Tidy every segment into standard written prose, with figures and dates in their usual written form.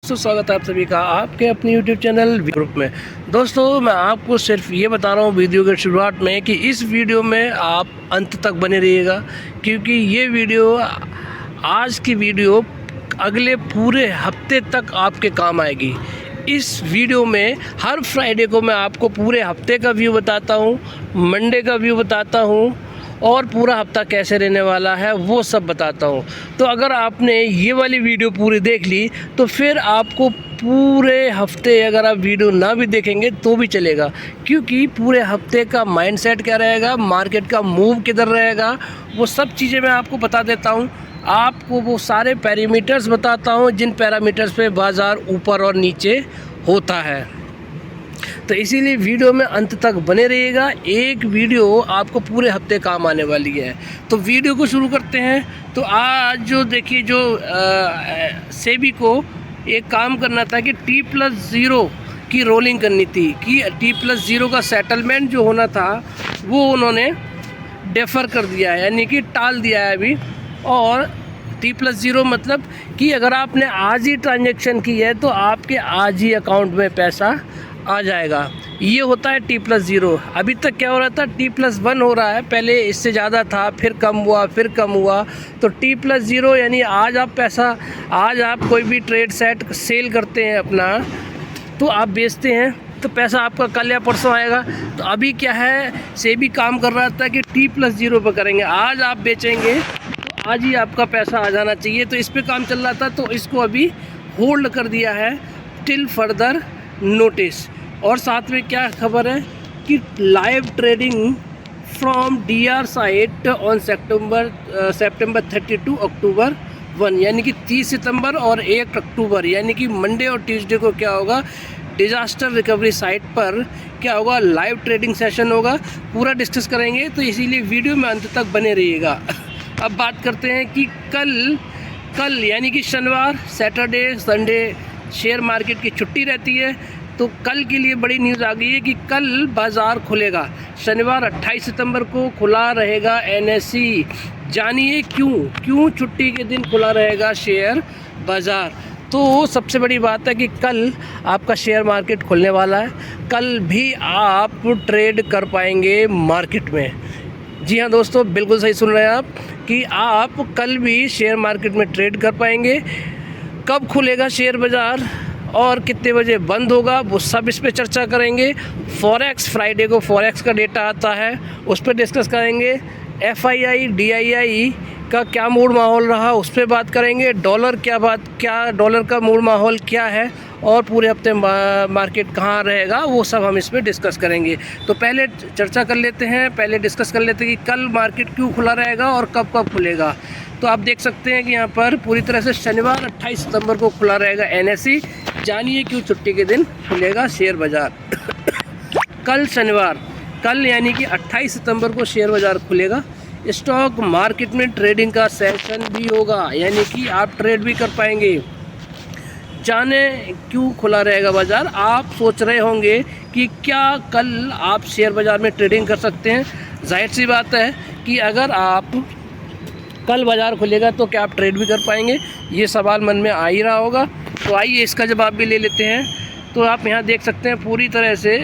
दोस्तों स्वागत है आप सभी का आपके अपने YouTube चैनल ग्रुप में। दोस्तों मैं आपको सिर्फ ये बता रहा हूँ वीडियो के शुरुआत में कि इस वीडियो में आप अंत तक बने रहिएगा, क्योंकि ये वीडियो आज की वीडियो अगले पूरे हफ्ते तक आपके काम आएगी। इस वीडियो में हर फ्राइडे को मैं आपको पूरे हफ्ते का व्यू बताता हूँ, मंडे का व्यू बताता हूँ और पूरा हफ्ता कैसे रहने वाला है वो सब बताता हूँ। तो अगर आपने ये वाली वीडियो पूरी देख ली तो फिर आपको पूरे हफ्ते अगर आप वीडियो ना भी देखेंगे तो भी चलेगा, क्योंकि पूरे हफ्ते का माइंडसेट क्या रहेगा, मार्केट का मूव किधर रहेगा, वो सब चीज़ें मैं आपको बता देता हूँ। आपको वो सारे पैरामीटर्स बताता हूँ जिन पैरामीटर्स पे बाज़ार ऊपर और नीचे होता है। तो इसीलिए वीडियो में अंत तक बने रहिएगा, एक वीडियो आपको पूरे हफ्ते काम आने वाली है। तो वीडियो को शुरू करते हैं। तो आज जो देखिए जो सेबी को एक काम करना था कि T+0 की रोलिंग करनी थी, कि T+0 का सेटलमेंट जो होना था वो उन्होंने डेफर कर दिया है, यानी कि टाल दिया है अभी। और T+0 मतलब कि अगर आपने आज ही ट्रांजैक्शन की है तो आपके आज ही अकाउंट में पैसा आ जाएगा, ये होता है T+0। अभी तक क्या हो रहा था, T+1 हो रहा है, पहले इससे ज़्यादा था, फिर कम हुआ, फिर कम हुआ। तो T+0 यानी आज आप कोई भी ट्रेड सेट सेल करते हैं अपना, तो आप बेचते हैं तो पैसा आपका कल या परसों आएगा। तो अभी क्या है, सेबी काम कर रहा था कि T+0 पर करेंगे, आज आप बेचेंगे तो आज ही आपका पैसा आ जाना चाहिए। तो इस पर काम चल रहा था, तो इसको अभी होल्ड कर दिया है टिल फर्दर नोटिस। और साथ में क्या खबर है कि live trading from DR site on September 30 to October 1, यानी कि 30 सितंबर और 1 अक्टूबर, यानी कि मंडे और ट्यूसडे को क्या होगा, डिज़ास्टर रिकवरी साइट पर क्या होगा, लाइव ट्रेडिंग सेशन होगा। पूरा डिस्कस करेंगे, तो इसीलिए वीडियो में अंत तक बने रहिएगा। अब बात करते हैं कि कल यानी कि शनिवार, सैटरडे, संडे शेयर मार्केट की छुट्टी रहती है। तो कल के लिए बड़ी न्यूज़ आ गई है कि कल बाज़ार खुलेगा। शनिवार 28 सितंबर को खुला रहेगा NSE। जानिए क्यों छुट्टी के दिन खुला रहेगा शेयर बाज़ार। तो सबसे बड़ी बात है कि कल आपका शेयर मार्केट खुलने वाला है, कल भी आप ट्रेड कर पाएंगे मार्केट में। जी हाँ दोस्तों, बिल्कुल सही सुन रहे हैं आप कि आप कल भी शेयर मार्केट में ट्रेड कर पाएंगे। कब खुलेगा शेयर बाज़ार और कितने बजे बंद होगा, वो सब इस पे चर्चा करेंगे। फॉरेक्स, फ्राइडे को फॉरेक्स का डेटा आता है, उस पर डिस्कस करेंगे। FII DII का क्या मूड माहौल रहा, उस पर बात करेंगे। डॉलर का मूड माहौल क्या है और पूरे हफ्ते मार्केट कहाँ रहेगा, वो सब हम इसमें डिस्कस करेंगे। तो पहले चर्चा कर लेते हैं, पहले डिस्कस कर लेते हैं कि कल मार्केट क्यों खुला रहेगा और कब खुलेगा। तो आप देख सकते हैं कि यहाँ पर पूरी तरह से शनिवार 28 सितंबर को खुला रहेगा NSE। जानिए क्यों छुट्टी के दिन खुलेगा शेयर बाज़ार। कल शनिवार, कल यानी कि 28 सितंबर को शेयर बाज़ार खुलेगा। स्टॉक मार्केट में ट्रेडिंग का सेशन भी होगा, यानी कि आप ट्रेड भी कर पाएंगे। जाने क्यों खुला रहेगा बाज़ार। आप सोच रहे होंगे कि क्या कल आप शेयर बाज़ार में ट्रेडिंग कर सकते हैं। जाहिर सी बात है कि अगर आप कल बाज़ार खुलेगा तो क्या आप ट्रेड भी कर पाएंगे, ये सवाल मन में आ ही रहा होगा। तो आइए इसका जवाब भी ले लेते हैं। तो आप यहाँ देख सकते हैं पूरी तरह से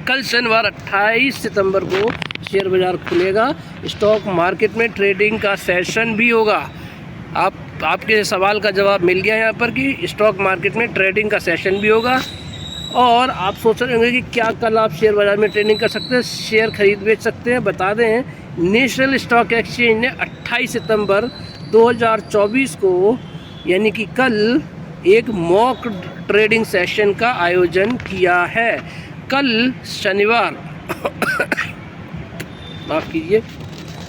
कल शनिवार 28 सितंबर को शेयर बाज़ार खुलेगा, स्टॉक मार्केट में ट्रेडिंग का सेशन भी होगा। आपके सवाल का जवाब मिल गया यहाँ पर कि स्टॉक मार्केट में ट्रेडिंग का सेशन भी होगा। और आप सोच रहे होंगे कि क्या कल आप शेयर बाज़ार में ट्रेडिंग कर सकते हैं, शेयर खरीद बेच सकते हैं। बता दें, नेशनल स्टॉक एक्सचेंज ने 28 सितंबर 2024 को यानी कि कल एक मॉक ट्रेडिंग सेशन का आयोजन किया है। कल शनिवार माफ़ कीजिए,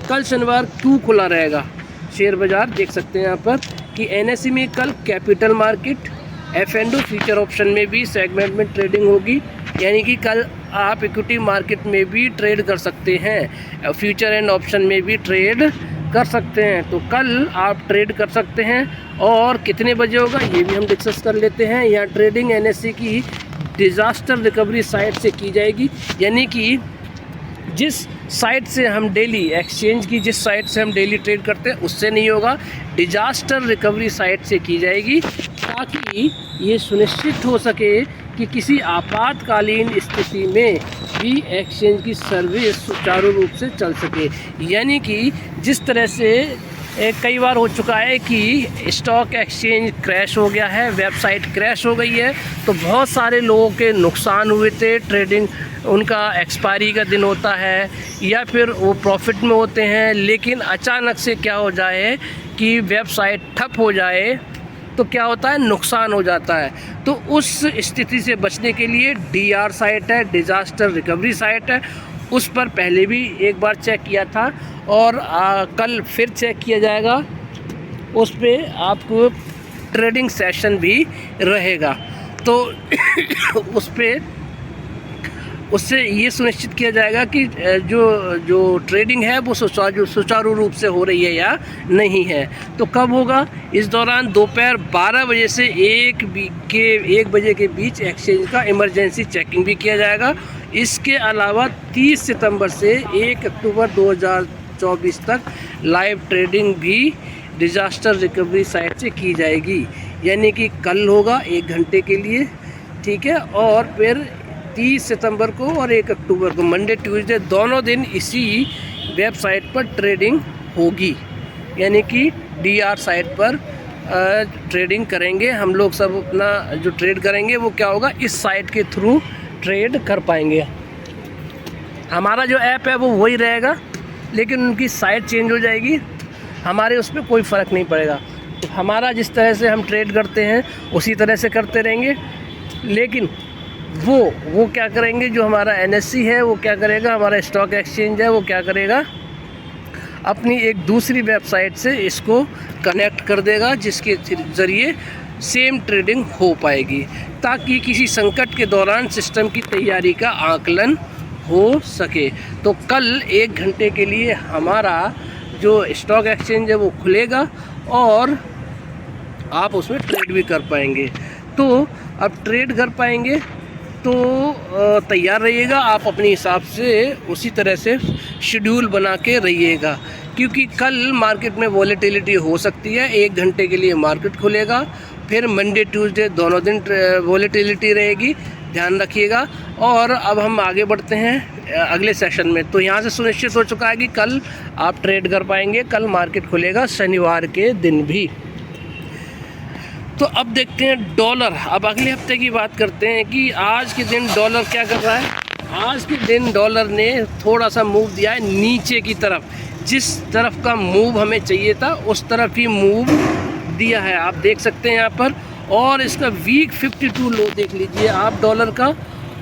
कल शनिवार क्यों खुला रहेगा शेयर बाज़ार, देख सकते हैं यहाँ पर कि NSE में कल capital market, F&O future option में भी सेगमेंट में ट्रेडिंग होगी, यानी कि कल आप इक्विटी मार्केट में भी ट्रेड कर सकते हैं, फ्यूचर एंड ऑप्शन में भी ट्रेड कर सकते हैं। तो कल आप ट्रेड कर सकते हैं। और कितने बजे होगा ये भी हम डिस्कस कर लेते हैं। यहाँ ट्रेडिंग NSE की डिज़ास्टर रिकवरी साइट से की जाएगी, यानी कि जिस साइट से हम डेली एक्सचेंज की जिस साइट से हम डेली ट्रेड करते हैं उससे नहीं होगा, डिज़ास्टर रिकवरी साइट से की जाएगी। ताकि ये सुनिश्चित हो सके कि किसी आपातकालीन स्थिति में भी एक्सचेंज की सर्विस सुचारू रूप से चल सके। यानी कि जिस तरह से कई बार हो चुका है कि स्टॉक एक्सचेंज क्रैश हो गया है, वेबसाइट क्रैश हो गई है, तो बहुत सारे लोगों के नुकसान हुए थे। ट्रेडिंग उनका एक्सपायरी का दिन होता है या फिर वो प्रॉफिट में होते हैं, लेकिन अचानक से क्या हो जाए कि वेबसाइट ठप हो जाए तो क्या होता है, नुकसान हो जाता है। तो उस स्थिति से बचने के लिए DR साइट है, डिज़ास्टर रिकवरी साइट है, उस पर पहले भी एक बार चेक किया था और कल फिर चेक किया जाएगा। उस पर आपको ट्रेडिंग सेशन भी रहेगा। तो उस पर उससे ये सुनिश्चित किया जाएगा कि जो ट्रेडिंग है वो सुचारू रूप से हो रही है या नहीं है। तो कब होगा? इस दौरान दोपहर 12 बजे से 1 बजे के बीच एक्सचेंज का इमरजेंसी चेकिंग भी किया जाएगा। इसके अलावा 30 सितंबर से 1 अक्टूबर 2024 तक लाइव ट्रेडिंग भी डिज़ास्टर रिकवरी साइट से की जाएगी। यानी कि कल होगा 1 घंटे के लिए, ठीक है, और फिर 30 सितंबर को और 1 अक्टूबर को मंडे ट्यूसडे दोनों दिन इसी वेबसाइट पर ट्रेडिंग होगी। यानी कि DR साइट पर ट्रेडिंग करेंगे हम लोग सब। अपना जो ट्रेड करेंगे वो क्या होगा, इस साइट के थ्रू ट्रेड कर पाएंगे। हमारा जो ऐप है वो वही रहेगा, लेकिन उनकी साइट चेंज हो जाएगी। हमारे उस पर कोई फ़र्क नहीं पड़ेगा। तो हमारा जिस तरह से हम ट्रेड करते हैं उसी तरह से करते रहेंगे, लेकिन वो क्या करेंगे, जो हमारा NSE है वो क्या करेगा, हमारा स्टॉक एक्सचेंज है वो क्या करेगा, अपनी एक दूसरी वेबसाइट से इसको कनेक्ट कर देगा, जिसके ज़रिए सेम ट्रेडिंग हो पाएगी, ताकि किसी संकट के दौरान सिस्टम की तैयारी का आकलन हो सके। तो कल 1 घंटे के लिए हमारा जो स्टॉक एक्सचेंज है वो खुलेगा और आप उसमें ट्रेड भी कर पाएंगे। तो अब ट्रेड कर पाएंगे तो तैयार रहिएगा आप अपने हिसाब से, उसी तरह से शेड्यूल बना के रहिएगा, क्योंकि कल मार्केट में वॉलेटिलिटी हो सकती है। 1 घंटे के लिए मार्केट खुलेगा, फिर मंडे ट्यूसडे दोनों दिन वॉलेटिलिटी रहेगी, ध्यान रखिएगा। और अब हम आगे बढ़ते हैं अगले सेशन में। तो यहाँ से सुनिश्चित हो चुका है कि कल आप ट्रेड कर पाएंगे। कल मार्केट खुलेगा शनिवार के दिन भी। तो अब देखते हैं डॉलर। अब अगले हफ्ते की बात करते हैं कि आज के दिन डॉलर क्या कर रहा है। आज के दिन डॉलर ने थोड़ा सा मूव दिया है नीचे की तरफ। जिस तरफ का मूव हमें चाहिए था उस तरफ ही मूव दिया है, आप देख सकते हैं यहाँ पर। और इसका वीक 52 लो देख लीजिए आप डॉलर का,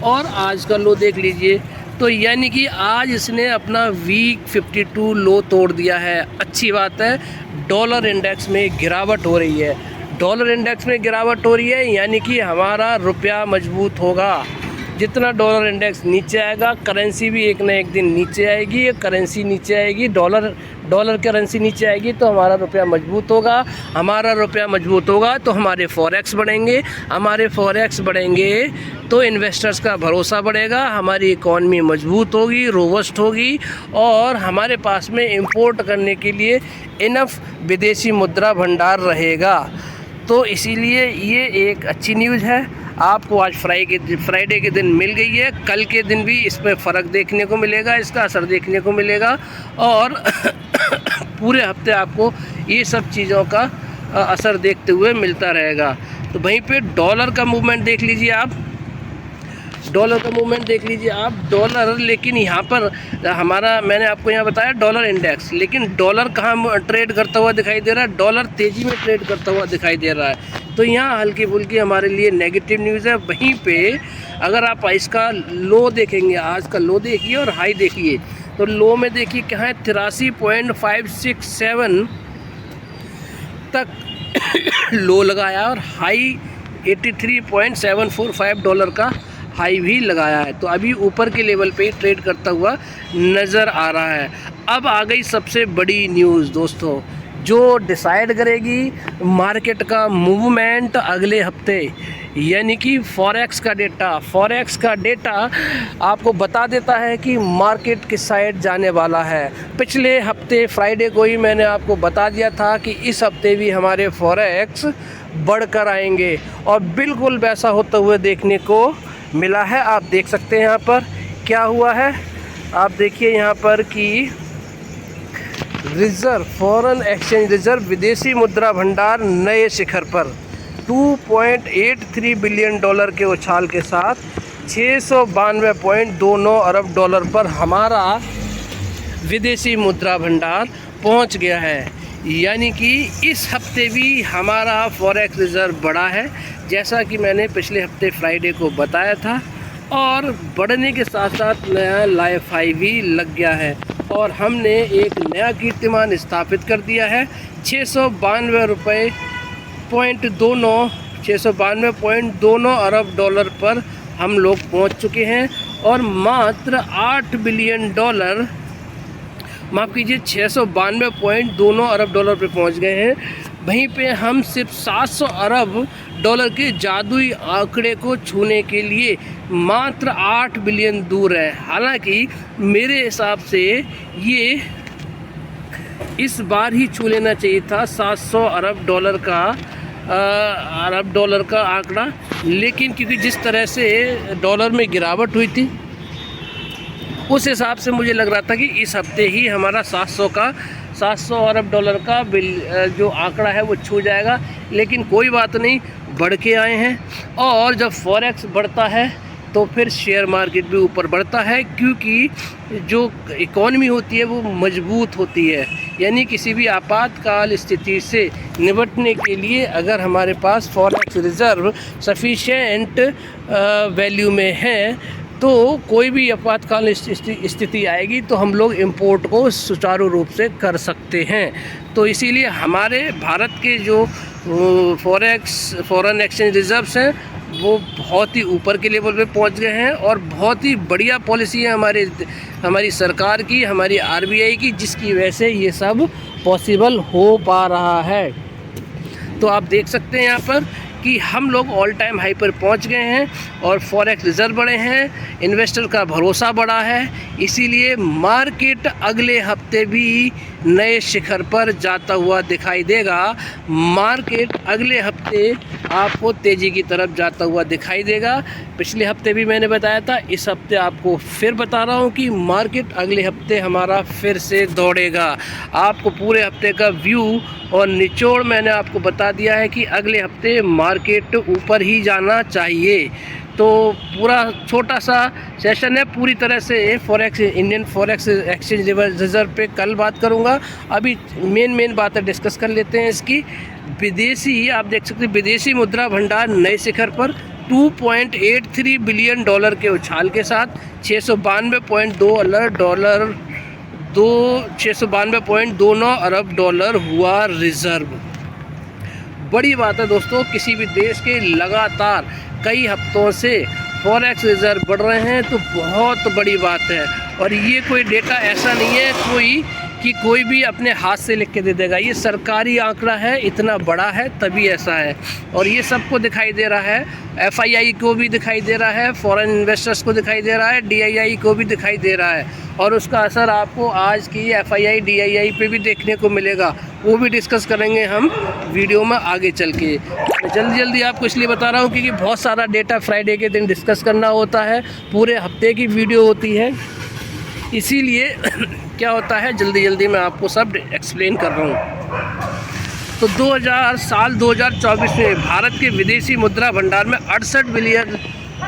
और आज का लो देख लीजिए। तो यानी कि आज इसने अपना वीक 52 लो तोड़ दिया है। अच्छी बात है, डॉलर इंडेक्स में गिरावट हो रही है। डॉलर इंडेक्स में गिरावट हो रही है, यानी कि हमारा रुपया मजबूत होगा। जितना डॉलर इंडेक्स नीचे आएगा, करेंसी भी एक ना एक दिन नीचे आएगी। करेंसी नीचे आएगी, डॉलर करेंसी नीचे आएगी तो हमारा रुपया मजबूत होगा। हमारा रुपया मजबूत होगा तो हमारे फॉरेक्स बढ़ेंगे। हमारे फॉरेक्स बढ़ेंगे तो इन्वेस्टर्स का भरोसा बढ़ेगा, हमारी इकॉनमी मजबूत होगी, रोबस्ट होगी, और हमारे पास में इंपोर्ट करने के लिए इनफ विदेशी मुद्रा भंडार रहेगा। तो इसीलिए ये एक अच्छी न्यूज़ है। आपको आज फ्राइडे के दिन मिल गई है। कल के दिन भी इस पर फ़र्क देखने को मिलेगा, इसका असर देखने को मिलेगा, और पूरे हफ्ते आपको ये सब चीज़ों का असर देखते हुए मिलता रहेगा। तो वहीं पे डॉलर का मूवमेंट देख लीजिए आप। डॉलर, लेकिन यहाँ पर हमारा, मैंने आपको यहाँ बताया डॉलर इंडेक्स, लेकिन डॉलर कहाँ ट्रेड करता हुआ दिखाई दे रहा है, डॉलर तेज़ी में ट्रेड करता हुआ दिखाई दे रहा है। तो यहाँ हल्की फुल्की हमारे लिए नेगेटिव न्यूज़ है। वहीं पे अगर आप इसका लो देखेंगे, आज का लो देखिए और हाई देखिए, तो लो में देखिए क्या है, 83.567 तक लो लगाया, और हाई 83.745 डॉलर का हाई भी लगाया है। तो अभी ऊपर के लेवल पे ट्रेड करता हुआ नज़र आ रहा है। अब आ गई सबसे बड़ी न्यूज़ दोस्तों, जो डिसाइड करेगी मार्केट का मूवमेंट अगले हफ्ते, यानी कि फॉरेक्स का डेटा आपको बता देता है कि मार्केट किस साइड जाने वाला है। पिछले हफ्ते फ्राइडे को ही मैंने आपको बता दिया था कि इस हफ्ते भी हमारे फॉरेक्स बढ़कर आएंगे और बिल्कुल वैसा होता हुए देखने को मिला है। आप देख सकते हैं यहाँ पर क्या हुआ है। आप देखिए यहाँ पर कि फॉरेन एक्सचेंज रिजर्व विदेशी मुद्रा भंडार नए शिखर पर 2.83 बिलियन डॉलर के उछाल के साथ 692.29 अरब डॉलर पर हमारा विदेशी मुद्रा भंडार पहुंच गया है। यानी कि इस हफ्ते भी हमारा फॉरेक्स रिज़र्व बढ़ा है, जैसा कि मैंने पिछले हफ्ते फ्राइडे को बताया था, और बढ़ने के साथ साथ नया लाइफ हाई भी लग गया है और हमने एक नया कीर्तिमान स्थापित कर दिया है। 692.29 अरब डॉलर पर हम लोग पहुंच चुके हैं और मात्र 8 बिलियन डॉलर, माफ़ कीजिए 692.29 अरब डॉलर पे पहुंच गए हैं। वहीं पे हम सिर्फ 700 अरब डॉलर के जादुई आंकड़े को छूने के लिए मात्र 8 बिलियन दूर है। हालांकि मेरे हिसाब से ये इस बार ही छू लेना चाहिए था 700 अरब डॉलर का आंकड़ा, लेकिन क्योंकि जिस तरह से डॉलर में गिरावट हुई थी उस हिसाब से मुझे लग रहा था कि इस हफ्ते ही हमारा 700 अरब डॉलर का बिल जो आंकड़ा है वो छू जाएगा। लेकिन कोई बात नहीं, बढ़ के आए हैं और जब फॉरेक्स बढ़ता है तो फिर शेयर मार्केट भी ऊपर बढ़ता है, क्योंकि जो इकॉनमी होती है वो मजबूत होती है। यानी किसी भी आपातकाल स्थिति से निपटने के लिए अगर हमारे पास फॉरेक्स रिज़र्व सफिशिएंट वैल्यू में है तो कोई भी आपातकाल स्थिति आएगी तो हम लोग इंपोर्ट को सुचारू रूप से कर सकते हैं। तो इसीलिए हमारे भारत के जो फॉरेन एक्सचेंज रिजर्व्स हैं वो बहुत ही ऊपर के लेवल पे पहुंच गए हैं और बहुत ही बढ़िया पॉलिसी है हमारी सरकार की, हमारी आरबीआई की, जिसकी वजह से ये सब पॉसिबल हो पा रहा है। तो आप देख सकते हैं यहाँ पर कि हम लोग ऑल टाइम हाई पर पहुंच गए हैं और फॉरेक्स रिजर्व बढ़े हैं, इन्वेस्टर का भरोसा बढ़ा है। इसीलिए मार्केट अगले हफ्ते भी नए शिखर पर जाता हुआ दिखाई देगा। मार्केट अगले हफ्ते आपको तेज़ी की तरफ जाता हुआ दिखाई देगा। पिछले हफ्ते भी मैंने बताया था, इस हफ्ते आपको फिर बता रहा हूँ कि मार्केट अगले हफ्ते हमारा फिर से दौड़ेगा। आपको पूरे हफ्ते का व्यू और निचोड़ मैंने आपको बता दिया है कि अगले हफ्ते मार्केट ऊपर ही जाना चाहिए। तो पूरा छोटा सा सेशन है, पूरी तरह से इंडियन फॉरेक्स एक्सचेंज रिजर्व पे कल बात करूंगा। अभी मेन बातें डिस्कस कर लेते हैं इसकी। विदेशी, आप देख सकते हैं विदेशी मुद्रा भंडार नए शिखर पर 2.83 बिलियन डॉलर के उछाल के साथ 692.29 अरब डॉलर हुआ रिजर्व। बड़ी बात है दोस्तों, किसी भी देश के लगातार कई हफ्तों से फॉरेक्स रिजर्व बढ़ रहे हैं तो बहुत बड़ी बात है। और ये कोई डेटा ऐसा नहीं है कि कोई भी अपने हाथ से लिख के दे देगा, ये सरकारी आंकड़ा है, इतना बड़ा है तभी ऐसा है। और ये सबको दिखाई दे रहा है, एफआईआई को भी दिखाई दे रहा है, फॉरेन इन्वेस्टर्स को दिखाई दे रहा है, डीआईआई को भी दिखाई दे रहा है। और उसका असर आपको आज की एफआईआई डीआईआई पे भी देखने को मिलेगा, वो भी डिस्कस करेंगे हम वीडियो में आगे चल के। जल्दी आपको इसलिए बता रहा हूँ क्योंकि बहुत सारा डेटा फ्राइडे के दिन डिस्कस करना होता है, पूरे हफ्ते की वीडियो होती है, इसीलिए क्या होता है जल्दी मैं आपको सब एक्सप्लेन कर रहा हूँ। तो 2024 में भारत के विदेशी मुद्रा भंडार में 68 बिलियन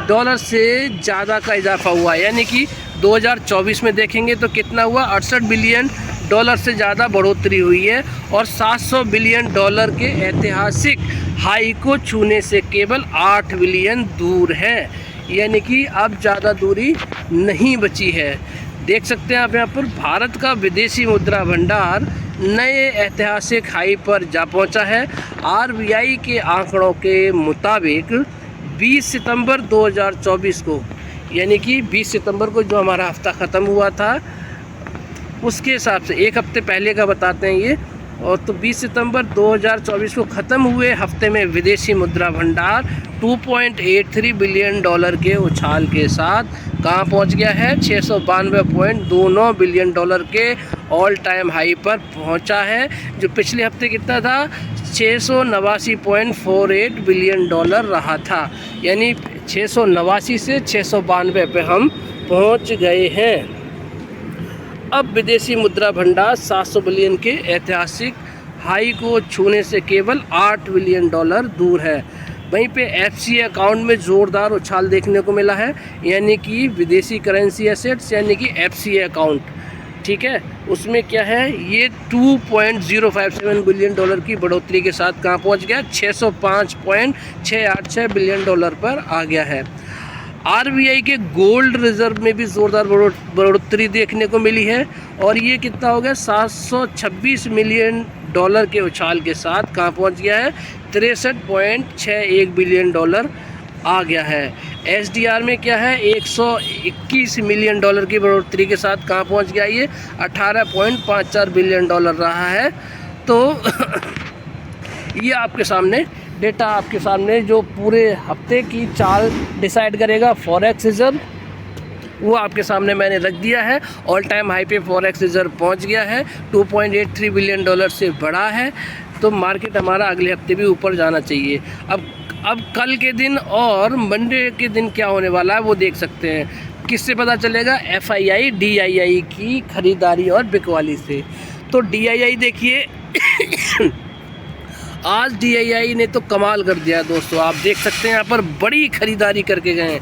डॉलर से ज़्यादा का इजाफा हुआ। यानी कि 2024 में देखेंगे तो कितना हुआ, 68 बिलियन डॉलर से ज़्यादा बढ़ोतरी हुई है और 700 बिलियन डॉलर के ऐतिहासिक हाई को छूने से केवल 8 बिलियन दूर है। यानी कि अब ज़्यादा दूरी नहीं बची है। देख सकते हैं आप यहाँ पर भारत का विदेशी मुद्रा भंडार नए ऐतिहासिक हाई पर जा पहुँचा है। आरबीआई के आंकड़ों के मुताबिक 20 सितंबर 2024 को, यानी कि 20 सितंबर को जो हमारा हफ्ता ख़त्म हुआ था उसके हिसाब से एक हफ्ते पहले का बताते हैं ये, और तो 20 सितंबर 2024 को ख़त्म हुए हफ्ते में विदेशी मुद्रा भंडार 2.83 बिलियन डॉलर के उछाल के साथ कहाँ पहुँच गया है, 692.29 बिलियन डॉलर के ऑल टाइम हाई पर पहुँचा है, जो पिछले हफ्ते कितना था, 689.48 बिलियन डॉलर रहा था। यानी 689 से 692 पे हम पहुँच गए हैं। अब विदेशी मुद्रा भंडार 700 बिलियन के ऐतिहासिक हाई को छूने से केवल 8 बिलियन डॉलर दूर है। वहीं पे एफसीए अकाउंट में ज़ोरदार उछाल देखने को मिला है, यानी कि विदेशी करेंसी एसेट्स यानी कि एफसीए अकाउंट, ठीक है, उसमें क्या है, ये 2.057 बिलियन डॉलर की बढ़ोतरी के साथ कहाँ पहुँच गया, 605.686 बिलियन डॉलर पर आ गया है। आरबीआई के गोल्ड रिजर्व में भी ज़ोरदार बढ़ोतरी देखने को मिली है और ये कितना हो गया, 726 मिलियन डॉलर के उछाल के साथ कहाँ पहुँच गया है, 63.61 बिलियन डॉलर आ गया है। एसडीआर में क्या है, 121 मिलियन डॉलर की बढ़ोतरी के साथ कहाँ पहुँच गया, ये 18.54 बिलियन डॉलर रहा है। तो ये आपके सामने डेटा, आपके सामने जो पूरे हफ्ते की चाल डिसाइड करेगा फॉरेक्स रिजर्व, वो आपके सामने मैंने रख दिया है। ऑल टाइम हाई पे फॉरेक्स रिजर्व पहुंच गया है, 2.83 बिलियन डॉलर से बढ़ा है। तो मार्केट हमारा अगले हफ्ते भी ऊपर जाना चाहिए। अब कल के दिन और मंडे के दिन क्या होने वाला है वो देख सकते हैं। किससे पता चलेगा, एफआईआई डीआईआई की खरीदारी और बिकवाली से। तो डीआईआई देखिए आज डीआईआई ने तो कमाल कर दिया है दोस्तों, आप देख सकते हैं यहाँ पर बड़ी खरीदारी करके गए हैं,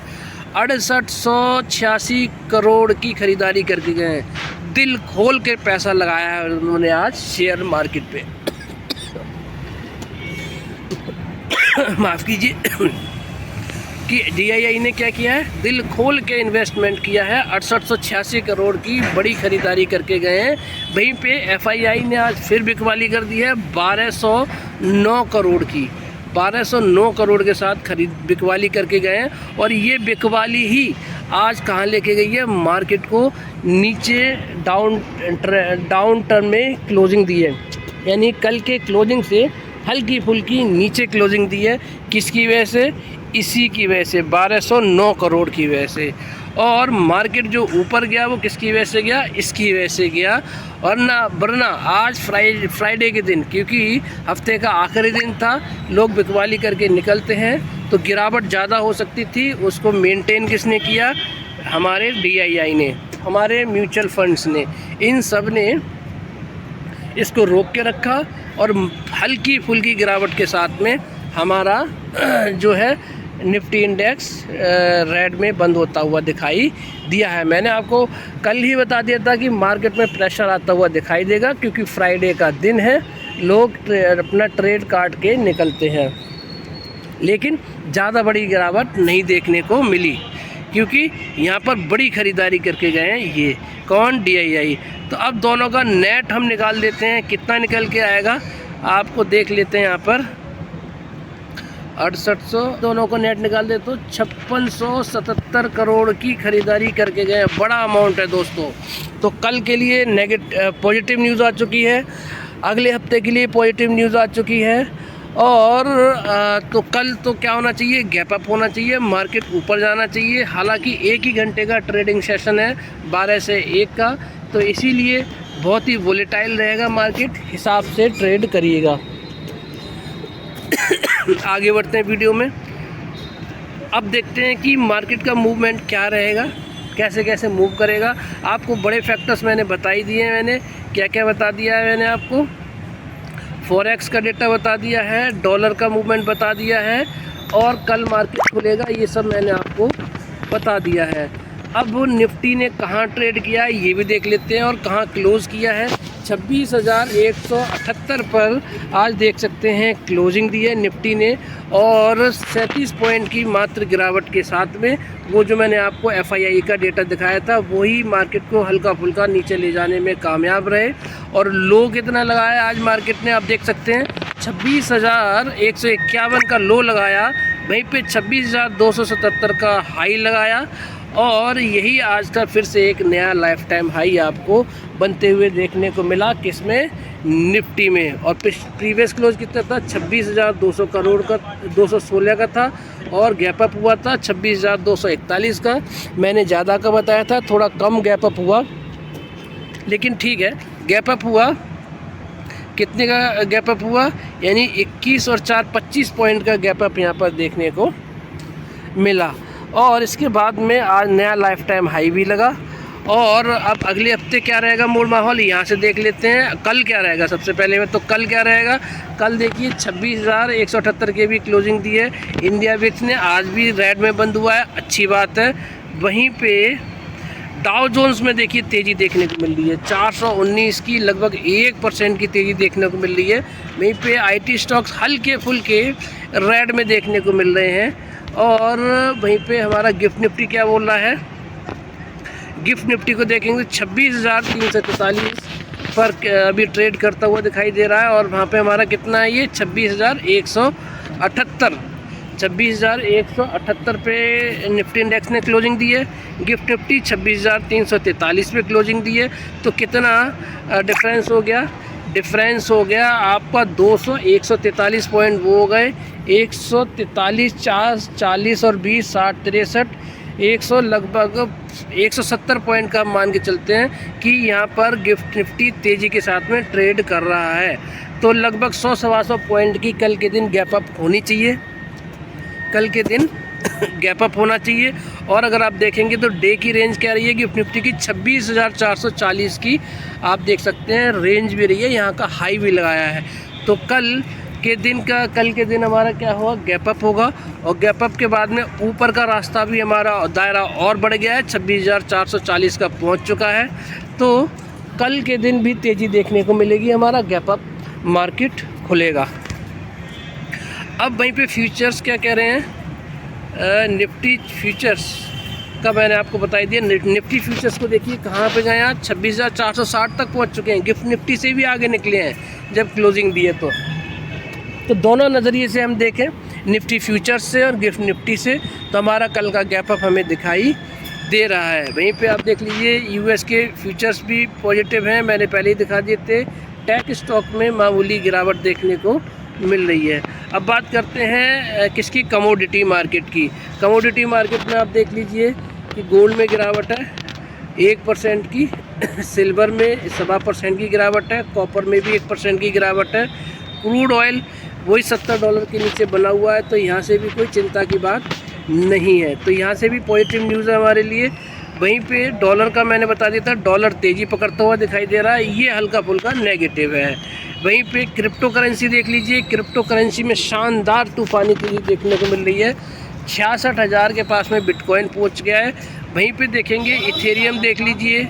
6886 करोड़ की खरीदारी करके गए हैं। दिल खोल के पैसा लगाया है उन्होंने आज शेयर मार्केट पे माफ़ कीजिए कि डीआईआई ने क्या किया है, दिल खोल के इन्वेस्टमेंट किया है, 6886 करोड़ की बड़ी खरीदारी करके गए हैं। वहीं पे एफआईआई ने आज फिर बिकवाली कर दी है 1209 करोड़ की, 1209 करोड़ के साथ बिकवाली करके गए हैं। और ये बिकवाली ही आज कहाँ लेके गई है, मार्केट को नीचे डाउन टर्न में क्लोजिंग दी है, यानी कल के क्लोजिंग से हल्की फुल्की नीचे क्लोजिंग दी है। किसकी वजह से, इसी की वजह से, 1209 करोड़ की वजह से। और मार्केट जो ऊपर गया वो किसकी वजह से गया, इसकी वजह से गया। वरना आज फ्राइडे के दिन, क्योंकि हफ्ते का आखिरी दिन था, लोग बिकवाली करके निकलते हैं तो गिरावट ज़्यादा हो सकती थी। उसको मेंटेन किसने किया, हमारे डीआईआई ने, हमारे म्यूचुअल फंड्स ने, इन सब ने इसको रोक के रखा और हल्की फुल्की गिरावट के साथ में हमारा जो है निफ्टी इंडेक्स रेड में बंद होता हुआ दिखाई दिया है। मैंने आपको कल ही बता दिया था कि मार्केट में प्रेशर आता हुआ दिखाई देगा, क्योंकि फ्राइडे का दिन है, लोग अपना ट्रेड काट के निकलते हैं। लेकिन ज़्यादा बड़ी गिरावट नहीं देखने को मिली, क्योंकि यहाँ पर बड़ी ख़रीदारी करके गए हैं ये कौन, डीआईआई। तो अब दोनों का नेट हम निकाल देते हैं, कितना निकल के आएगा आपको देख लेते हैं। यहाँ पर 6800 दोनों को नेट निकाल दे तो 5677 करोड़ की खरीदारी करके गए, बड़ा अमाउंट है दोस्तों। तो कल के लिए पॉजिटिव न्यूज़ आ चुकी है, अगले हफ्ते के लिए पॉजिटिव न्यूज़ आ चुकी है। और तो कल तो क्या होना चाहिए, गैप अप होना चाहिए, मार्केट ऊपर जाना चाहिए। हालांकि 1 ही घंटे का ट्रेडिंग सेशन है 12 से 1 का, तो इसीलिए बहुत ही वोलेटाइल रहेगा मार्केट, हिसाब से ट्रेड करिएगा। आगे बढ़ते हैं वीडियो में। अब देखते हैं कि मार्केट का मूवमेंट क्या रहेगा, कैसे कैसे मूव करेगा। आपको बड़े फैक्टर्स मैंने बता ही दिए हैं। मैंने क्या क्या बता दिया है, मैंने आपको फॉरेक्स का डेटा बता दिया है, डॉलर का मूवमेंट बता दिया है, और कल मार्केट खुलेगा, ये सब मैंने आपको बता दिया है। अब निफ्टी ने कहाँ ट्रेड किया है ये भी देख लेते हैं, और कहाँ क्लोज़ किया है। 26,178 पर आज देख सकते हैं क्लोजिंग दी है निफ्टी ने, और 37 पॉइंट की मात्र गिरावट के साथ में वो जो मैंने आपको एफआईआई का डेटा दिखाया था वही मार्केट को हल्का फुल्का नीचे ले जाने में कामयाब रहे। और लो कितना लगाया आज मार्केट ने, आप देख सकते हैं 26,151 का लो लगाया, वहीं पे 26,277 का हाई लगाया, और यही आज का फिर से एक नया लाइफ टाइम हाई आपको बनते हुए देखने को मिला, किसमें, निफ्टी में। और प्रीवियस क्लोज कितना था, 26,200 करोड़ का, 216 का था, और गैप अप हुआ था 26,241 का। मैंने ज़्यादा का बताया था, थोड़ा कम गैप अप हुआ, लेकिन ठीक है, गैप अप हुआ। कितने का गैप अप हुआ, यानी 21 और 4 25 पॉइंट का गैप अप यहाँ पर देखने को मिला। और इसके बाद में आज नया लाइफ टाइम हाई भी लगा। और अब अगले हफ्ते क्या रहेगा मूड माहौल, यहाँ से देख लेते हैं। कल क्या रहेगा, सबसे पहले में तो कल क्या रहेगा। कल देखिए 26,178 के भी क्लोजिंग दी है। इंडिया विक्स ने आज भी रेड में बंद हुआ है, अच्छी बात है। वहीं पे डाउ जोन्स में देखिए तेज़ी देखने को मिल रही है, 419 की लगभग 1% की तेज़ी देखने को मिल रही है। वहीं पे IT स्टॉक्स हल्के फुल्के रेड में देखने को मिल रहे हैं। और वहीं पे हमारा गिफ्ट निफ्टी क्या बोल रहा है, गिफ्ट निफ्टी को देखेंगे 26,343 पर अभी ट्रेड करता हुआ दिखाई दे रहा है। और वहाँ पे हमारा कितना है, ये 26,178, 26,178 पे निफ्टी इंडेक्स ने क्लोजिंग दी है। गिफ्ट निफ्टी 26,343 पे क्लोजिंग दी है। तो कितना डिफरेंस हो गया, डिफरेंस हो गया आपका 200, 143 पॉइंट वो हो गए, 143, 40 और 20, 60, 63, 100 लगभग 170 पॉइंट का मान के चलते हैं कि यहाँ पर गिफ्ट निफ्टी तेज़ी के साथ में ट्रेड कर रहा है। तो लगभग 100-125 पॉइंट की कल के दिन गैप अप होनी चाहिए, कल के दिन गैप अप होना चाहिए। और अगर आप देखेंगे तो डे की रेंज क्या रही है गिफ्ट निफ्टी की, 26,440 की आप देख सकते हैं रेंज भी रही है, यहाँ का हाई भी लगाया है। तो कल के दिन हमारा क्या होगा, गैप अप होगा। और गैप अप के बाद में ऊपर का रास्ता भी हमारा दायरा और बढ़ गया है, 26,440 का पहुंच चुका है। तो कल के दिन भी तेज़ी देखने को मिलेगी, हमारा गैप अप मार्केट खुलेगा। अब वहीं पे फ्यूचर्स क्या कह रहे हैं, निफ्टी फ्यूचर्स का मैंने आपको बताई दिया। निफ्टी फ्यूचर्स को देखिए कहाँ पे गए आज, 26,460 तक पहुंच चुके हैं, गिफ्ट निफ्टी से भी आगे निकले हैं जब क्लोजिंग दी है। तो दोनों नज़रिए से हम देखें, निफ्टी फ्यूचर्स से और गिफ्ट निफ्टी से, तो हमारा कल का गैप अप हमें दिखाई दे रहा है। वहीं पे आप देख लीजिए यूएस के फ्यूचर्स भी पॉजिटिव हैं, मैंने पहले ही दिखा दिए थे। टेक स्टॉक में मामूली गिरावट देखने को मिल रही है। अब बात करते हैं किसकी, कमोडिटी मार्केट की। कमोडिटी मार्केट में आप देख लीजिए कि गोल्ड में गिरावट है 1% की, सिल्वर में 1.25% की गिरावट है, कॉपर में भी 1% की गिरावट है। क्रूड ऑयल वही $70 के नीचे बना हुआ है, तो यहाँ से भी कोई चिंता की बात नहीं है। तो यहाँ से भी पॉजिटिव न्यूज़ है हमारे लिए। वहीं पे डॉलर का मैंने बता दिया था, डॉलर तेज़ी पकड़ता हुआ दिखाई दे रहा है, ये हल्का फुल्का नेगेटिव है। वहीं पे क्रिप्टो करेंसी देख लीजिए, क्रिप्टो करेंसी में शानदार तूफानी तेज़ी देखने को मिल रही है, 66,000 के पास में बिटकॉइन पहुँच गया है। वहीं पे देखेंगे इथेरियम देख लीजिए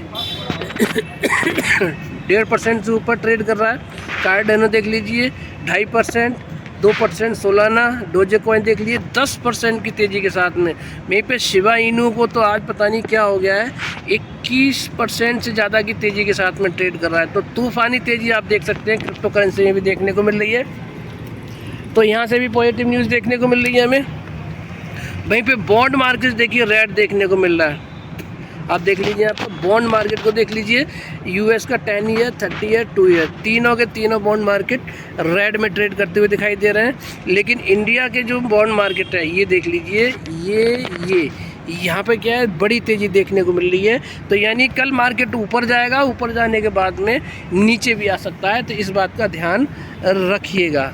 1.5% से ऊपर ट्रेड कर रहा है। कार्डेनो देख लीजिए 2.5%, 2% सोलाना। डोजे कॉइन देख लीजिए 10% की तेज़ी के साथ में। वहीं पे शिबा इनू को तो आज पता नहीं क्या हो गया है, 21% से ज़्यादा की तेज़ी के साथ में ट्रेड कर रहा है। तो तूफ़ानी तेज़ी आप देख सकते हैं क्रिप्टो करेंसी में भी देखने को मिल रही है। तो यहाँ से भी पॉजिटिव न्यूज़ देखने को मिल रही है हमें। वहीं पे बॉन्ड मार्केट देखिए रेड देखने को मिल रहा है, आप देख लीजिए। यहाँ पर बॉन्ड मार्केट को देख लीजिए, यूएस का 10 ईयर, 30 ईयर, 2 ईयर, तीनों के तीनों बॉन्ड मार्केट रेड में ट्रेड करते हुए दिखाई दे रहे हैं। लेकिन इंडिया के जो बॉन्ड मार्केट है ये देख लीजिए, ये यहाँ पे क्या है, बड़ी तेज़ी देखने को मिल रही है। तो यानी कल मार्केट ऊपर जाएगा, ऊपर जाने के बाद में नीचे भी आ सकता है, तो इस बात का ध्यान रखिएगा।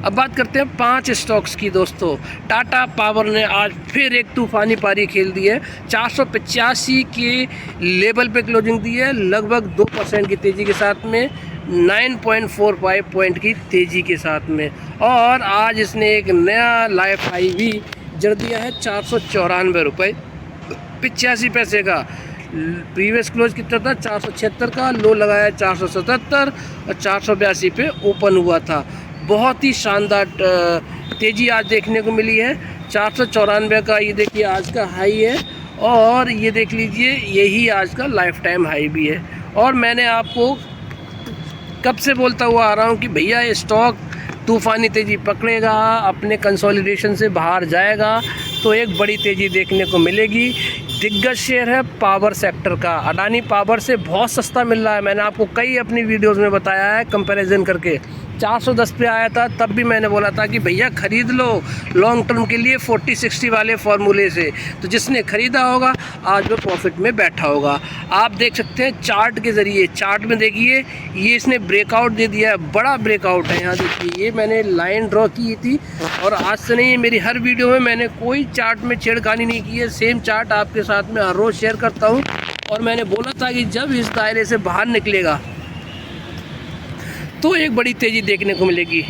अब बात करते हैं 5 स्टॉक्स की दोस्तों। टाटा पावर ने आज फिर एक तूफ़ानी पारी खेल दी है, 485 के लेवल पे क्लोजिंग दी है, लगभग 2% की तेज़ी के साथ में, 9.45 पॉइंट की तेज़ी के साथ में। और आज इसने एक नया लाइफ हाई भी जड़ दिया है, 494 रुपये 85 पैसे का। प्रीवियस क्लोज कितना था, 476 का, लो लगाया 477 और 482 पे ओपन हुआ था। बहुत ही शानदार तेज़ी आज देखने को मिली है, 494 का ये देखिए आज का हाई है। और ये देख लीजिए यही आज का लाइफ टाइम हाई भी है। और मैंने आपको कब से बोलता हुआ आ रहा हूँ कि भैया ये स्टॉक तूफ़ानी तेज़ी पकड़ेगा, अपने कंसोलिडेशन से बाहर जाएगा, तो एक बड़ी तेज़ी देखने को मिलेगी। दिग्गज शेयर है पावर सेक्टर का, अडानी पावर से बहुत सस्ता मिल रहा है। मैंने आपको कई अपनी वीडियोस में बताया है कंपैरिजन करके। 410 पे आया था, तब भी मैंने बोला था कि भैया ख़रीद लो लॉन्ग टर्म के लिए 40-60 वाले फार्मूले से। तो जिसने ख़रीदा होगा आज वो प्रॉफिट में बैठा होगा। आप देख सकते हैं चार्ट के ज़रिए, चार्ट में देखिए ये इसने ब्रेकआउट दे दिया है, बड़ा ब्रेकआउट है। यहाँ देखिए ये मैंने लाइन ड्रॉ की थी और आज से नहीं, मेरी हर वीडियो में मैंने कोई चार्ट में छेड़खानी नहीं की है। सेम चार्ट आपके साथ में हर रोज़ शेयर करता हूँ। और मैंने बोला था कि जब इस दायरे से बाहर निकलेगा तो एक बड़ी तेज़ी देखने को मिलेगी।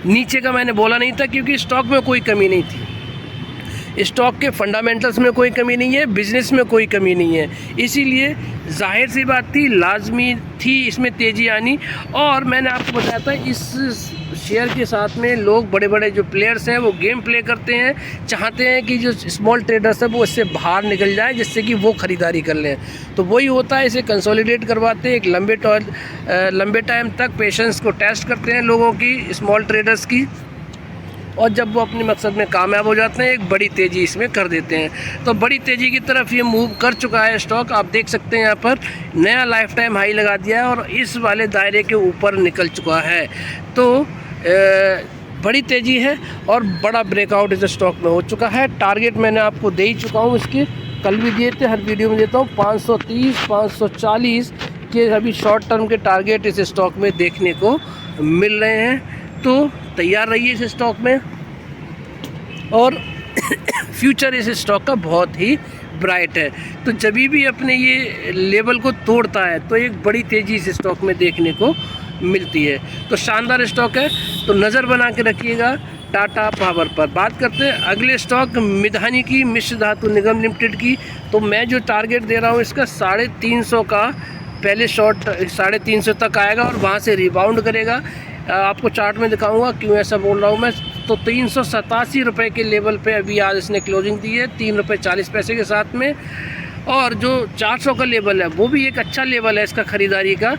नीचे का मैंने बोला नहीं था क्योंकि स्टॉक में कोई कमी नहीं थी, स्टॉक के फंडामेंटल्स में कोई कमी नहीं है, बिज़नेस में कोई कमी नहीं है, इसीलिए जाहिर सी बात थी, लाजमी थी इसमें तेज़ी आनी। और मैंने आपको बताया था इस शेयर के साथ में लोग बड़े बड़े जो प्लेयर्स हैं वो गेम प्ले करते हैं, चाहते हैं कि जो स्मॉल ट्रेडर्स हैं वो इससे बाहर निकल जाए जिससे कि वो ख़रीदारी कर लें। तो वही होता है, इसे कंसोलिडेट करवाते हैं, एक लंबे टाइम तक पेशेंस को टेस्ट करते हैं लोगों की, स्मॉल ट्रेडर्स की, और जब वो अपने मकसद में कामयाब हो जाते हैं एक बड़ी तेज़ी इसमें कर देते हैं। तो बड़ी तेज़ी की तरफ ये मूव कर चुका है स्टॉक। आप देख सकते हैं यहाँ पर नया लाइफ टाइम हाई लगा दिया है और इस वाले दायरे के ऊपर निकल चुका है। तो बड़ी तेज़ी है और बड़ा ब्रेकआउट इस स्टॉक में हो चुका है। टारगेट मैंने आपको दे ही चुका हूँ, इसके कल भी दिए थे, हर वीडियो में देता हूँ। 530 540 के अभी शॉर्ट टर्म के टारगेट इस स्टॉक में देखने को मिल रहे हैं। तो तैयार रहिए इस स्टॉक में, और फ्यूचर इस स्टॉक का बहुत ही ब्राइट है। तो जब भी अपने ये लेवल को तोड़ता है तो एक बड़ी तेज़ी इस स्टॉक में देखने को मिलती है। तो शानदार स्टॉक है, तो नज़र बना के रखिएगा टाटा पावर पर। बात करते हैं अगले स्टॉक मिधानी की, मिश्र धातु निगम लिमिटेड की। तो मैं जो टारगेट दे रहा हूँ इसका 350 का पहले शॉर्ट 350 तक आएगा और वहाँ से रिबाउंड करेगा। आपको चार्ट में दिखाऊंगा क्यों ऐसा बोल रहा हूँ मैं। तो 387 रुपये के लेवल पे अभी आज इसने क्लोजिंग दी है, 3 रुपये 40 पैसे के साथ में। और जो 400 का लेवल है वो भी एक अच्छा लेवल है इसका ख़रीदारी का।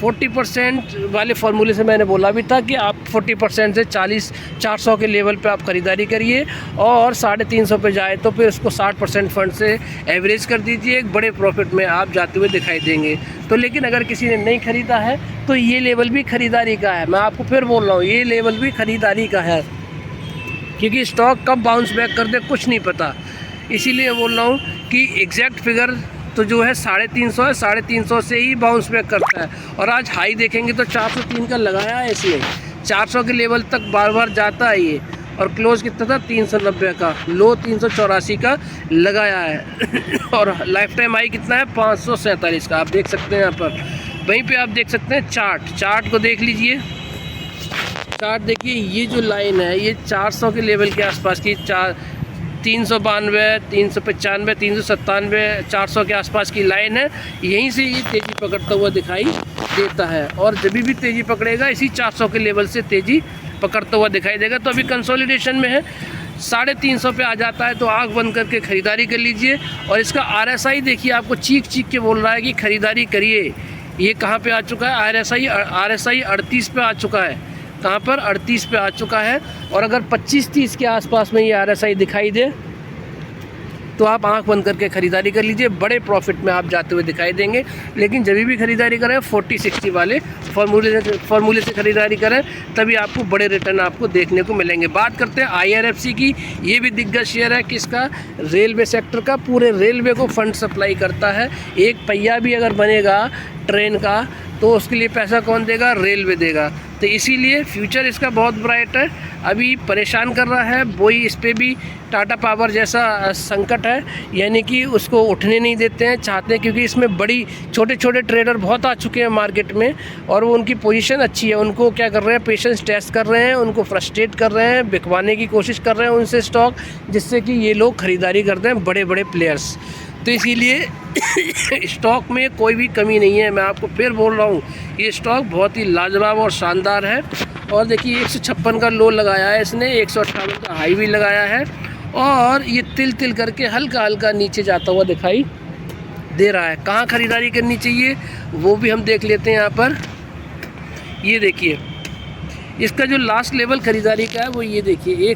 40% वाले फार्मूले से मैंने बोला भी था कि आप 40% से 400 के लेवल पे आप ख़रीदारी करिए और 350 पे जाए तो फिर उसको 60% फंड से एवरेज कर दीजिए, एक बड़े प्रॉफिट में आप जाते हुए दिखाई देंगे। तो लेकिन अगर किसी ने नहीं ख़रीदा है तो ये लेवल भी ख़रीदारी का है। मैं आपको फिर बोल रहा हूँ ये लेवल भी ख़रीदारी का है, क्योंकि स्टॉक कब बाउंस बैक कर दे कुछ नहीं पता। इसीलिए बोल रहा हूँ कि एग्जैक्ट फिगर तो जो है 350 है, 350 से ही बाउंस बैक करता है। और आज हाई देखेंगे तो 403 का लगाया है इसने, 400 के लेवल तक बार बार जाता है ये। और क्लोज कितना था 390 का, लो 384 का लगाया है। और लाइफ टाइम हाई कितना है 547 का, आप देख सकते हैं यहाँ पर। वहीं पे आप देख सकते हैं चार्ट को देख लीजिए। चार्ट देखिए, ये जो लाइन है ये 400 के लेवल के आसपास की, 392 395 397 400 के आसपास की लाइन है। यहीं से ये तेज़ी पकड़ता हुआ दिखाई देता है और जब भी तेज़ी पकड़ेगा इसी 400 के लेवल से तेज़ी पकड़ता हुआ दिखाई देगा। तो अभी कंसोलिडेशन में है, 350 पे आ जाता है तो आंख बंद करके ख़रीदारी कर लीजिए। और इसका RSI देखिए, आपको चीख के बोल रहा है कि ख़रीदारी करिए। ये कहाँ पे आ चुका है, RSI 38 पे आ चुका है। कहाँ पर 38 पे आ चुका है। और अगर 25-30 के आसपास में ये RSI दिखाई दे तो आप आंख बंद करके ख़रीदारी कर लीजिए, बड़े प्रॉफिट में आप जाते हुए दिखाई देंगे। लेकिन जब भी ख़रीदारी करें 40-60 वाले फार्मूले से ख़रीदारी करें, तभी आपको बड़े रिटर्न आपको देखने को मिलेंगे। बात करते हैं IRFC की। ये भी दिग्गज शेयर है किसका, रेलवे सेक्टर का। पूरे रेलवे को फंड सप्लाई करता है। एक पहिया भी अगर बनेगा ट्रेन का तो उसके लिए पैसा कौन देगा, रेलवे देगा। तो इसीलिए फ्यूचर इसका बहुत ब्राइट है। अभी परेशान कर रहा है वही, इस पर भी टाटा पावर जैसा संकट है, यानी कि उसको उठने नहीं देते हैं, चाहते हैं, क्योंकि इसमें बड़ी छोटे ट्रेडर बहुत आ चुके हैं मार्केट में और वो उनकी पोजीशन अच्छी है। उनको क्या कर रहे हैं, पेशेंस टेस्ट कर रहे हैं, उनको फ्रस्ट्रेट कर रहे हैं, बिकवाने की कोशिश कर रहे हैं उनसे स्टॉक, जिससे कि ये लोग ख़रीदारी करते हैं बड़े प्लेयर्स। तो इसीलिए स्टॉक में कोई भी कमी नहीं है। मैं आपको फिर बोल रहा हूँ ये स्टॉक बहुत ही लाजवाब और शानदार है। और देखिए 156 का लो लगाया है इसने, 158 का हाई भी लगाया है और ये तिल करके हल्का नीचे जाता हुआ दिखाई दे रहा है। कहाँ ख़रीदारी करनी चाहिए वो भी हम देख लेते हैं यहाँ पर। ये देखिए इसका जो लास्ट लेवल ख़रीदारी का है वो ये देखिए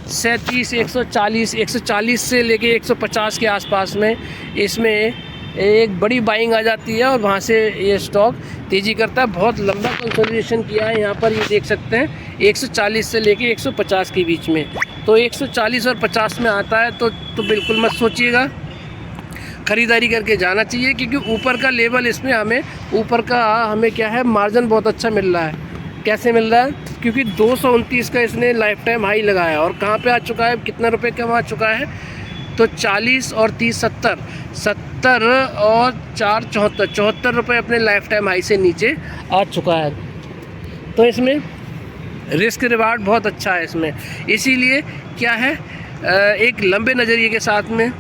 137, 140, 140 से लेके 150 के आसपास में इसमें एक बड़ी बाइंग आ जाती है और वहाँ से ये स्टॉक तेज़ी करता है। बहुत लंबा कंसोलिडेशन किया है यहाँ पर, ये देख सकते हैं 140 से लेके 150 के बीच में। तो 140 और 50 में आता है तो बिल्कुल मत सोचिएगा, ख़रीदारी करके जाना चाहिए, क्योंकि ऊपर का लेवल इसमें हमें क्या है, मार्जिन बहुत अच्छा मिल रहा है। कैसे मिल रहा है? क्योंकि 229 का इसने लाइफ टाइम हाई लगाया और कहाँ पे आ चुका है, कितना रुपए का आ चुका है, तो 40 और 30 70 और 4 74 रुपये अपने लाइफ टाइम हाई से नीचे आ चुका है। तो इसमें रिस्क रिवार्ड बहुत अच्छा है इसमें, इसीलिए क्या है, एक लंबे नज़रिए के साथ में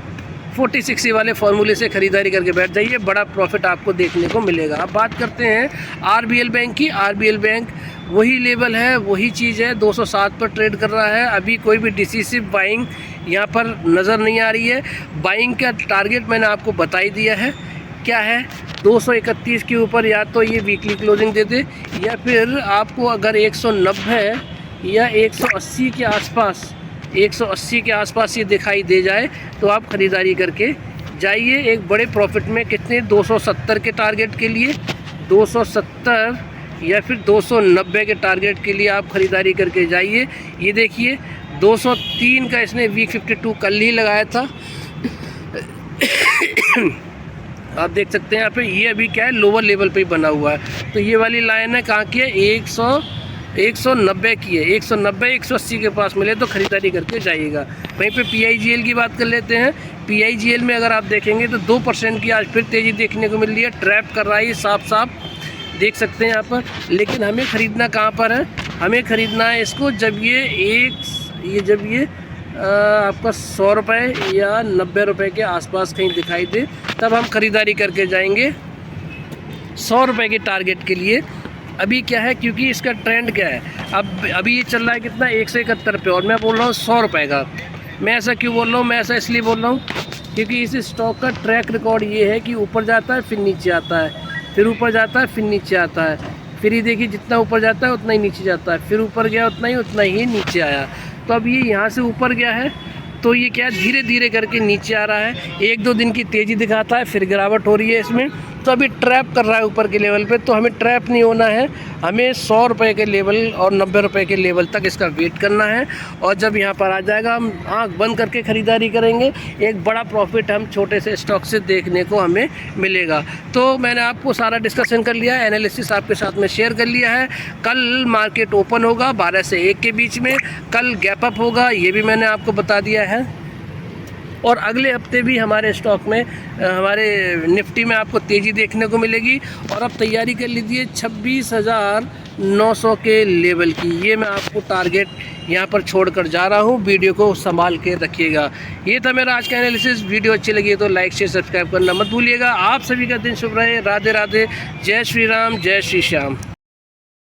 40-60 वाले फार्मूले से ख़रीदारी करके बैठ जाइए, बड़ा प्रॉफिट आपको देखने को मिलेगा। अब बात करते हैं आरबीएल बैंक की। आरबीएल बैंक वही लेवल है, वही चीज़ है, 207 पर ट्रेड कर रहा है। अभी कोई भी डिसिसिव बाइंग यहाँ पर नज़र नहीं आ रही है। बाइंग का टारगेट मैंने आपको बता ही दिया है, क्या है, 231 के ऊपर या तो ये वीकली क्लोजिंग दे दे, या फिर आपको अगर 190 या 180 के आसपास 180 के आसपास ये दिखाई दे जाए तो आप ख़रीदारी करके जाइए एक बड़े प्रॉफिट में। कितने, 270 के टारगेट के लिए, 270 या फिर 290 के टारगेट के लिए आप ख़रीदारी करके जाइए। ये देखिए 203 का इसने वीक 52 कल ही लगाया था। आप देख सकते हैं यहाँ पे, ये अभी क्या है, लोअर लेवल पे ही बना हुआ है। तो ये वाली लाइन है कहाँ की है, 190 की है। 190 180 के पास मिले तो ख़रीदारी करके जाइएगा। वहीं पे PIGL की बात कर लेते हैं। PIGL में अगर आप देखेंगे तो 2% की आज फिर तेज़ी देखने को मिल रही है, ट्रैप कर रहा है साफ देख सकते हैं यहाँ पर। लेकिन हमें ख़रीदना कहाँ पर है, हमें ख़रीदना है इसको जब ये आपका 100 रुपये या 90 रुपये के आसपास कहीं दिखाई दे, तब हम ख़रीदारी करके जाएंगे 100 रुपये के टारगेट के लिए। अभी क्या है, क्योंकि इसका ट्रेंड क्या है, अभी ये चल रहा है कितना, 171 पे, और मैं बोल रहा हूँ 100 रुपये का। मैं ऐसा क्यों बोल रहा हूँ, मैं ऐसा इसलिए बोल रहा हूँ क्योंकि इस स्टॉक का ट्रैक रिकॉर्ड ये है कि ऊपर जाता है फिर नीचे आता है, फिर ऊपर जाता है फिर नीचे आता है, फिर ये देखिए जितना ऊपर जाता है उतना ही नीचे जाता है, फिर ऊपर गया उतना ही नीचे आया। तो अब ये यहाँ से ऊपर गया है तो ये क्या, धीरे धीरे करके नीचे आ रहा है। 1-2 दिन की तेज़ी दिखाता है, फिर गिरावट हो रही है इसमें। तो अभी ट्रैप कर रहा है ऊपर के लेवल पे, तो हमें ट्रैप नहीं होना है, हमें 100 रुपये के लेवल और 90 रुपये के लेवल तक इसका वेट करना है। और जब यहाँ पर आ जाएगा हम आँख बंद करके ख़रीदारी करेंगे, एक बड़ा प्रॉफिट हम छोटे से स्टॉक से देखने को हमें मिलेगा। तो मैंने आपको सारा डिस्कशन कर लिया है, एनालिसिस आपके साथ में शेयर कर लिया है। कल मार्केट ओपन होगा 12 से 1 के बीच में, कल गैप अप होगा, ये भी मैंने आपको बता दिया है। और अगले हफ्ते भी हमारे स्टॉक में, हमारे निफ्टी में आपको तेज़ी देखने को मिलेगी। और अब तैयारी कर लीजिए 26,900 के लेवल की, ये मैं आपको टारगेट यहाँ पर छोड़कर जा रहा हूँ। वीडियो को संभाल के रखिएगा। ये था मेरा आज का एनालिसिस। वीडियो अच्छी लगी तो लाइक शेयर सब्सक्राइब करना मत भूलिएगा। आप सभी का दिन शुभ रहे। राधे राधे, जय श्री राम, जय श्री श्याम।